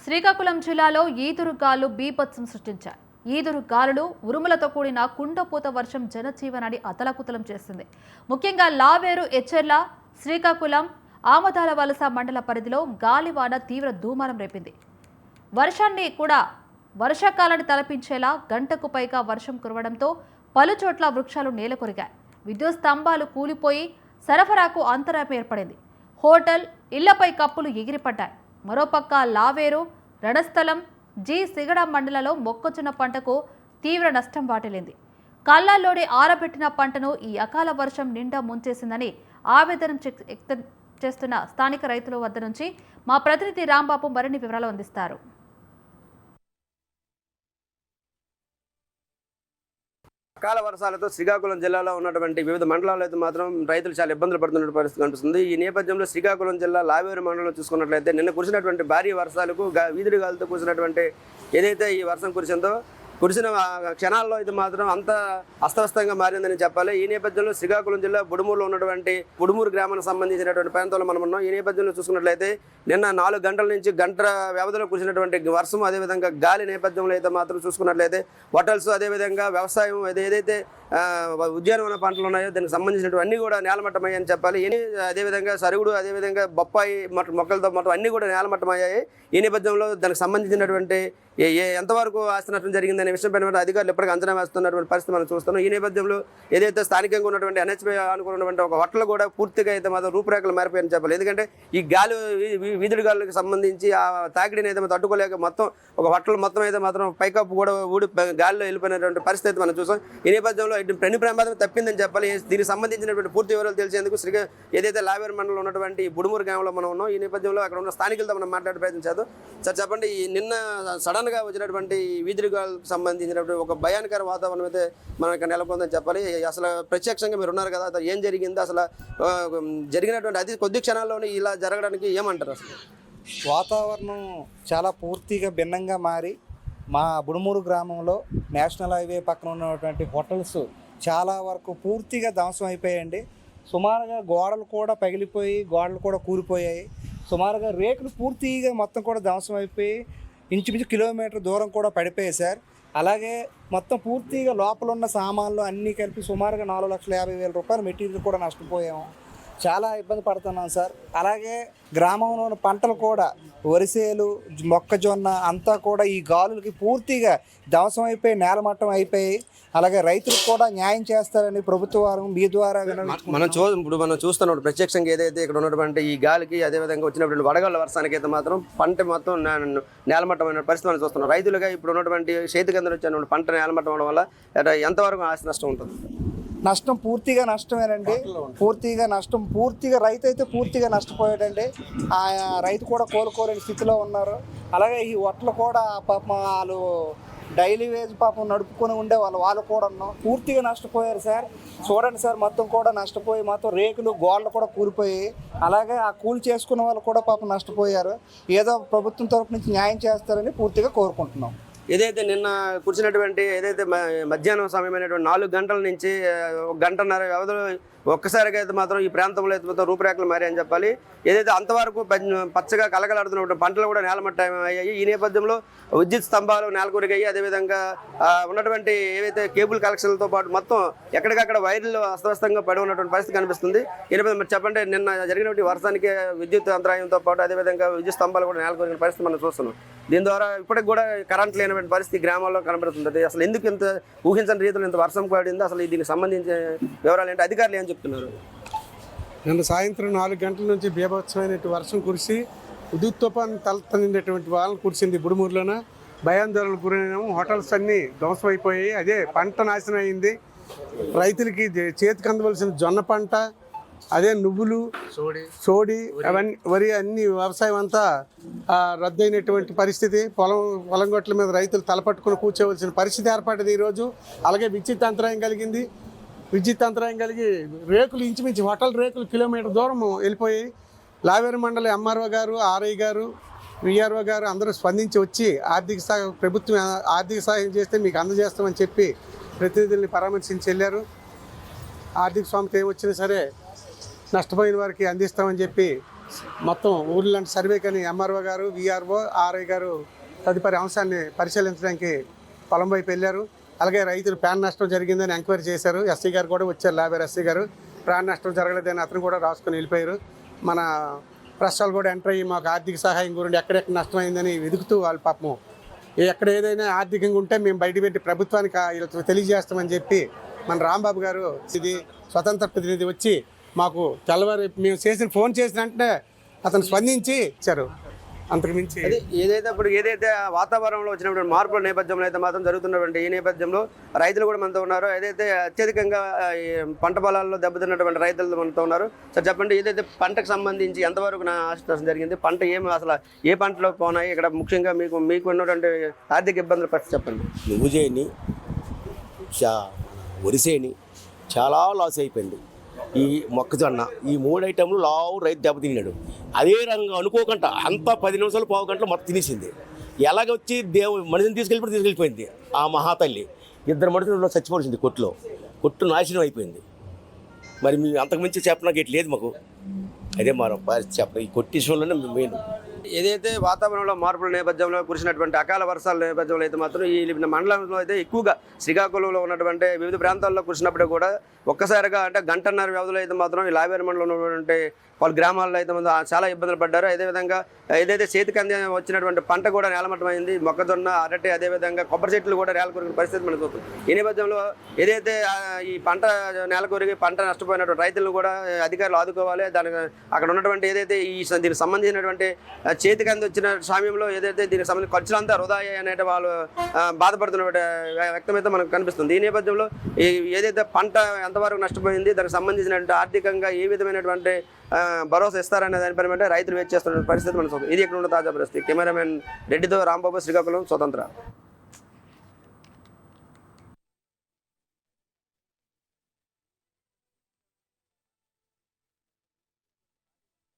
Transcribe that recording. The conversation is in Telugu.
శ్రీకాకుళం జిల్లాలో ఈదురు గాలు బీభత్సం సృష్టించాయి. ఈదురు గాలులు ఉరుములతో కూడిన కుండపోత వర్షం జనజీవనాన్ని అతలాకుతలం చేసింది. ముఖ్యంగా లావేరు, ఎచ్చెర్ల, శ్రీకాకుళం, ఆమదాల వలస మండల పరిధిలో గాలివాన తీవ్ర దుమారం రేపింది. వర్షాకాలాన్ని తలపించేలా గంటకు పైగా వర్షం కురవడంతో పలుచోట్ల వృక్షాలు నేలకొరిగాయి. విద్యుత్ స్తంభాలు కూలిపోయి సరఫరాకు అంతరాయం ఏర్పడింది. హోటల్, ఇళ్లపై కప్పులు ఎగిరిపడ్డాయి. మరోపక్క లావేరు, రణస్థలం, సిగడ మండలాల్లో మొక్కజొన్న పంటకు తీవ్ర నష్టం వాటిల్లింది. కళ్ళల్లోనే ఆరబెట్టిన పంటను ఈ అకాల వర్షం నిండా ముంచేసిందని ఆవేదన వ్యక్తం చేస్తున్న స్థానిక రైతుల వద్ద నుంచి మా ప్రతినిధి రాంబాబు మరిన్ని వివరాలు అందిస్తారు. అకాల వర్షాలతో శ్రీకాకుళం జిల్లాలో ఉన్నటువంటి వివిధ మండలాల్లో అయితే మాత్రం రైతులు చాలా ఇబ్బందులు పడుతున్న పరిస్థితి కనిపిస్తుంది. ఈ నేపథ్యంలో శ్రీకాకుళం జిల్లా లావేరు మండలంలో చూసుకున్నట్లయితే నిన్న కురిసినటువంటి భారీ వర్షాలకు వీధుడి గాలితో కురిసినటువంటి ఏదైతే ఈ వర్షం కురిసిన క్షణాల్లో అయితే మాత్రం అంత అస్తవ్యస్తంగా మారిందని చెప్పాలి. ఈ నేపథ్యంలో శ్రీకాకుళం జిల్లా బుడుమూరులో ఉన్నటువంటి బుడుమూరు గ్రామానికి సంబంధించినటువంటి ప్రాంతంలో మనం ఉన్నాం. ఈ నేపథ్యంలో చూసుకున్నట్లయితే నిన్న 4 గంటల నుంచి గంట వ్యవధిలో కురిసినటువంటి వర్షం, అదేవిధంగా గాలి నేపథ్యంలో అయితే మాత్రం చూసుకున్నట్లయితే హోటల్స్, అదేవిధంగా వ్యవసాయం, ఏదైతే ఉద్యానవన పంటలు ఉన్నాయో దానికి సంబంధించినటువంటి అన్నీ కూడా నేలమట్టమయ్యాయని చెప్పాలి. అదేవిధంగా సరుగుడు, అదేవిధంగా బొప్పాయి మొక్కలతో మొత్తం అన్నీ కూడా నేలమట్టమయ్యాయి. ఈ నేపథ్యంలో దానికి సంబంధించినటువంటి ఎంతవరకు ఆస్తి నష్టం జరిగిందనే విషయంపైన అధికారులు ఎప్పటికీ అంచనా వేస్తున్నటువంటి పరిస్థితి మనం చూస్తున్నాం. ఈ నేపథ్యంలో ఏదైతే స్థానికంగా ఉన్నటువంటి NHP అనుకున్నటువంటి ఒక హోటల్ కూడా పూర్తిగా అయితే మాత్రం రూపురేఖలు మారిపోయాయని చెప్పాలి. ఎందుకంటే ఈ గాలి, వీధుడి గాలులకు సంబంధించి ఆ తాకిడిని అయితే తట్టుకోలేక మొత్తం ఒక హోటల్ మొత్తం అయితే మాత్రం పైకప్పు కూడా ఊడి గాలిలో వెళ్ళిపోయినటువంటి పరిస్థితి మనం చూసాం. ఈ నేపథ్యంలో పెను ప్రమాదం తప్పిందని చెప్పాలి. దీనికి సంబంధించినటువంటి పూర్తి వివరాలు తెలిసేందుకు ఏదైతే లావేరు మండలంలో ఉన్నటువంటి బుడుమూరు గ్రామంలో మనం ఉన్నాం. ఈ నేపథ్యంలో అక్కడ ఉన్న స్థానికులతో మనం మాట్లాడే ప్రయత్నం చేద్దాం. సార్ చెప్పండి, నిన్న సడన్గా వచ్చినటువంటి వీధి గాలులకు సంబంధించినటువంటి ఒక భయానకర వాతావరణం అయితే మనం ఇక్కడ నెలకొందని చెప్పాలి. అసలు ప్రత్యక్షంగా మీరు ఉన్నారు కదా, ఏం జరిగింది, అసలు జరిగినటువంటి అతి కొద్ది క్షణాల్లోనే ఇలా జరగడానికి ఏమంటారు? అసలు వాతావరణం చాలా పూర్తిగా భిన్నంగా మారి మా బుడుమూరు గ్రామంలో నేషనల్ హైవే పక్కన ఉన్నటువంటి హోటల్స్ చాలా వరకు పూర్తిగా ధ్వంసం అయిపోయాయండి. సుమారుగా గోడలు కూడా పగిలిపోయి, గోడలు కూడా కూలిపోయాయి. సుమారుగా రేకులు పూర్తిగా మొత్తం కూడా ధ్వంసం అయిపోయి ఇంచుమించు కిలోమీటర్ దూరం కూడా పడిపోయాయి సార్. అలాగే మొత్తం పూర్తిగా లోపల ఉన్న సామాన్లు అన్నీ కలిపి సుమారుగా 4,50,000 రూపాయల మెటీరియల్ కూడా నష్టపోయాము. చాలా ఇబ్బంది పడుతున్నాం సార్. అలాగే గ్రామంలో ఉన్న పంటలు కూడా వరిసేలు, మొక్కజొన్న అంతా కూడా ఈ గాలులకి పూర్తిగా ధ్వంసం అయిపోయి నేలమట్టం అయిపోయి, అలాగే రైతులకు కూడా న్యాయం చేస్తారని ప్రభుత్వ వారు మీ ద్వారా మనం చూస్తున్నాం ప్రత్యక్షంగా ఏదైతే ఇక్కడ ఉన్నటువంటి ఈ గాలికి, అదేవిధంగా వచ్చినటువంటి వడగళ్ళ వర్షానికి అయితే మాత్రం పంట మొత్తం నేలమట్టమైన పరిస్థితి మనం చూస్తున్నాం. రైతులుగా ఇప్పుడు ఉన్నటువంటి చేతి కింద వచ్చినటువంటి పంట నేలమట్టం అవడం వల్ల ఎంతవరకు ఆస్తి నష్టం ఉంటుంది? నష్టం పూర్తిగా నష్టమేనండి. పూర్తిగా రైతు అయితే పూర్తిగా నష్టపోయాడండి. ఆ రైతు కూడా కోలుకోలేని స్థితిలో ఉన్నారు. అలాగే ఈ వడ్లు కూడా పాపం వాళ్ళు డైలీ వేజ్ పాపం నడుపుకొని ఉండే వాళ్ళు కూడా పూర్తిగా నష్టపోయారు సార్. చూడండి సార్, మొత్తం కూడా నష్టపోయి మొత్తం రేకులు, గోడలు కూడా కూలిపోయి, అలాగే ఆ కూలి చేసుకున్న వాళ్ళు కూడా పాపం నష్టపోయారు. ఏదో ప్రభుత్వం తరఫు నుంచి న్యాయం చేస్తారని పూర్తిగా కోరుకుంటున్నాం. ఏదైతే నిన్న కురిసినటువంటి ఏదైతే మధ్యాహ్నం సమయమైనటువంటి 4 గంటల నుంచి 1 గంటన్నర వ్యవధిలో ఒక్కసారిగా అయితే మాత్రం ఈ ప్రాంతంలో అయితే మొత్తం రూపురేఖలు మారాయని చెప్పాలి. ఏదైతే అంతవరకు పచ్చగా కలకలాడుతున్నటువంటి పంటలు కూడా నేలమట్టం అయ్యాయి. ఈ నేపథ్యంలో విద్యుత్ స్తంభాలు నేలకొరిగాయి. అదేవిధంగా ఉన్నటువంటి ఏవైతే కేబుల్ కలెక్షన్లతో పాటు మొత్తం ఎక్కడికక్కడ వైర్లు అస్తవ్యస్తంగా పడి ఉన్నటువంటి పరిస్థితి కనిపిస్తుంది. ఈ నేపథ్యం మీరు చెప్పండి, నిన్న జరిగినటువంటి వర్షానికి విద్యుత్ అంతరాయంతో పాటు అదేవిధంగా విద్యుత్ స్తంభాలు కూడా నేలకొరిగిన పరిస్థితి మనం చూస్తున్నాం. దీని ద్వారా ఇప్పటికి కూడా కరెంట్ లేనటువంటి పరిస్థితి గ్రామాల్లో కనబడుతుంది. అసలు ఎందుకు ఇంత ఊహించని రీతిలో ఇంత వర్షం పడింది, అసలు దీనికి సంబంధించిన వివరాలు ఏంటి, అధికారులు ఏం చెప్తున్నారు? నిన్న సాయంత్రం 4 గంటల నుంచి బీభత్సమైనటువంటి వర్షం కురిసి విద్యుత్ తుఫాను తలెత్తినటువంటి వాళ్ళని కురిసింది. బుడుమూరులోన భయాందోళనకు గురైనాము. హోటల్స్ అన్నీ ధ్వంసం అయిపోయాయి. అదే పంట నాశనం అయింది. రైతులకి చేతికి అందవలసిన జొన్న పంట, అదే నువ్వులు, సోడి, అవన్నీ వరి, అన్ని వ్యవసాయం అంతా రద్దయినటువంటి పరిస్థితి. పొలం గొట్ల మీద రైతులు తలపట్టుకుని కూర్చోవలసిన పరిస్థితి ఏర్పడింది ఈరోజు. అలాగే విద్యుత్ అంతరాయం కలిగింది. విద్యుత్ అంతరాయం కలిగి రేకులు ఇంచుమించు హోటల్ రేకులు కిలోమీటర్ దూరం వెళ్ళిపోయి లావేరు మండలి MRO గారు, RI గారు, VRO గారు అందరూ స్పందించి వచ్చి ప్రభుత్వం ఆర్థిక సహాయం చేస్తే మీకు అందజేస్తామని చెప్పి ప్రతినిధుల్ని పరామర్శించి వెళ్ళారు. ఆర్థిక స్వామికి ఏమొచ్చినా సరే నష్టపోయిన వారికి అందిస్తామని చెప్పి మొత్తం ఊర్లో సర్వే కానీ ఎంఆర్ఓ గారు, విఆర్ఓ, ఆర్ఐ గారు తదుపరి అంశాన్ని పరిశీలించడానికి పొలం వైపు వెళ్ళారు. అలాగే రైతులు ప్రాణ నష్టం జరిగిందని ఎంక్వైరీ చేశారు. ఎస్సీ గారు కూడా వచ్చారు, లేబర్ ఎస్సీ గారు. ప్రాణ నష్టం జరగలేదని అతను కూడా రాసుకొని వెళ్ళిపోయారు. మన ప్రెస్ వాళ్ళు కూడా ఎంటర్ అయ్యి మాకు ఆర్థిక సహాయం గురించి ఎక్కడెక్కడ నష్టమైందని వెతుకుతూ వాళ్ళు పాపం ఎక్కడ ఏదైనా ఆర్థికంగా ఉంటే మేము బయట పెట్టి ప్రభుత్వానికి వీళ్ళకి తెలియజేస్తామని చెప్పి మన రాంబాబు గారు ఇది స్వతంత్ర ప్రతినిధి వచ్చి మాకు తెల్లవారు మేము ఫోన్ చేసిన వెంటనే అతను స్పందించి ఇచ్చారు. అంతకుమించి ఏదైతే వాతావరణంలో వచ్చినటువంటి మార్పుల నేపథ్యంలో అయితే మాత్రం జరుగుతున్నటువంటి ఈ నేపథ్యంలో రైతులు కూడా మనతో ఉన్నారు. ఏదైతే అత్యధికంగా ఈ పంట పొలాల్లో దెబ్బతిన్నటువంటి రైతులు మనతో ఉన్నారు. సార్ చెప్పండి, ఏదైతే పంటకు సంబంధించి ఎంతవరకు నష్టం జరిగింది, పంట ఏమి అసలు ఏ పంటలో పోనాయి, ఇక్కడ ముఖ్యంగా మీకు ఉన్నటువంటి ఆర్థిక ఇబ్బందుల పరిస్థితి చెప్పండి. నువ్వు చేయని వరిసేని చాలా లాస్ అయిపోయింది. ఈ మొక్కజొన్న ఈ 3 ఐటెంలు లావు రైతు దెబ్బతిన్నాడు. అదే రంగం అనుకోకుండా అంతా 10 నిమిషాలు 15 గంటలు మొత్తం తినేసింది. ఎలాగొచ్చి మనిషిని తీసుకెళ్ళిపోయింది ఆ మహాతల్లి. 2 మనుషులు చచ్చిపోయింది కొట్టు నాశనం అయిపోయింది. మరి మీ అంతకుమించి చెప్పడానికి ఎట్లా లేదు మాకు. అదే మనం చెప్ప ఈ కొట్టి విషయంలోనే మెయిన్. ఏదైతే వాతావరణంలో మార్పుల నేపథ్యంలో కురిసినటువంటి అకాల వర్షాల నేపథ్యంలో అయితే మాత్రం ఈ మండలంలో అయితే ఎక్కువగా శ్రీకాకుళంలో ఉన్నటువంటి వివిధ ప్రాంతాల్లో కురిసినప్పుడు కూడా ఒక్కసారిగా అంటే గంటన్నర వ్యవధిలో అయితే మాత్రం ఈ లావేరు మండలంలో ఉన్నటువంటి వాళ్ళ గ్రామాల్లో అయితే చాలా ఇబ్బందులు పడ్డారు. అదేవిధంగా ఏదైతే చేతికి వచ్చినటువంటి పంట కూడా నేలమట్టమైంది. మొక్కజొన్న, అరటి, అదేవిధంగా కొబ్బరి చెట్లు కూడా నేల కొరిగిన పరిస్థితి మనకు చూస్తుంది. ఈ నేపథ్యంలో ఏదైతే ఈ పంట నేల కొరిగి పంట నష్టపోయినటువంటి రైతులను కూడా అధికారులు ఆదుకోవాలి. దానికి అక్కడ ఉన్నటువంటి ఏదైతే దీనికి సంబంధించినటువంటి చేతికి వచ్చిన సమయంలో ఏదైతే దీనికి సంబంధించిన ఖర్చులంతా వృధా అనేటి వాళ్ళు బాధపడుతున్న వ్యక్తమైతే మనకు కనిపిస్తుంది. ఈ నేపథ్యంలో ఏదైతే పంట ఎంతవరకు నష్టపోయింది, దానికి సంబంధించినటువంటి ఆర్థికంగా ఏ విధమైనటువంటి భరోసా ఇస్తారనే దానిపై రైతులు వేచి చేస్తున్న పరిస్థితి మనకు. ఇది ఇక్కడ ఉన్న తాజా పరిస్థితి. కెమెరామెన్ రెడ్డితో రాంబాబు, శ్రీకాకుళం, స్వతంత్ర.